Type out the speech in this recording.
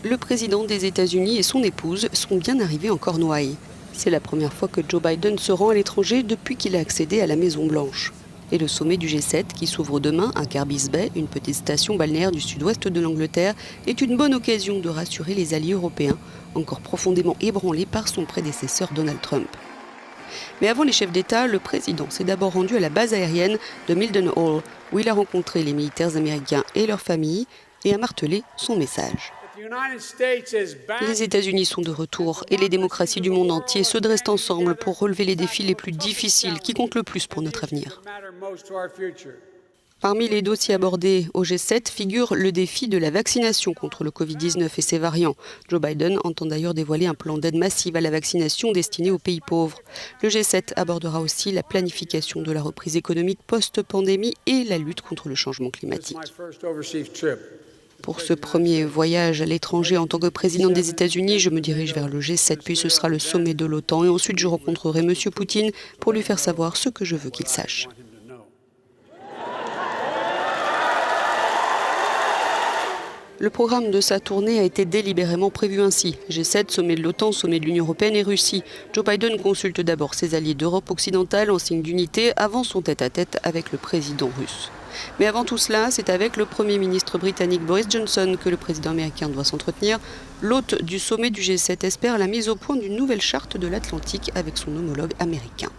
le président des États-Unis et son épouse sont bien arrivés en Cornouailles. C'est la première fois que Joe Biden se rend à l'étranger depuis qu'il a accédé à la Maison-Blanche. Et le sommet du G7, qui s'ouvre demain à Carbis Bay, une petite station balnéaire du sud-ouest de l'Angleterre, est une bonne occasion de rassurer les alliés européens, encore profondément ébranlés par son prédécesseur Donald Trump. Mais avant les chefs d'État, le président s'est d'abord rendu à la base aérienne de Mildenhall, où il a rencontré les militaires américains et leurs familles et a martelé son message. Les États-Unis sont de retour et les démocraties du monde entier se dressent ensemble pour relever les défis les plus difficiles qui comptent le plus pour notre avenir. Parmi les dossiers abordés au G7 figure le défi de la vaccination contre le Covid-19 et ses variants. Joe Biden entend d'ailleurs dévoiler un plan d'aide massive à la vaccination destiné aux pays pauvres. Le G7 abordera aussi la planification de la reprise économique post-pandémie et la lutte contre le changement climatique. Pour ce premier voyage à l'étranger en tant que président des États-Unis, je me dirige vers le G7, puis ce sera le sommet de l'OTAN et ensuite je rencontrerai M. Poutine pour lui faire savoir ce que je veux qu'il sache. Le programme de sa tournée a été délibérément prévu ainsi. G7, sommet de l'OTAN, sommet de l'Union européenne et Russie. Joe Biden consulte d'abord ses alliés d'Europe occidentale en signe d'unité avant son tête-à-tête avec le président russe. Mais avant tout cela, c'est avec le Premier ministre britannique Boris Johnson que le président américain doit s'entretenir. L'hôte du sommet du G7 espère la mise au point d'une nouvelle charte de l'Atlantique avec son homologue américain.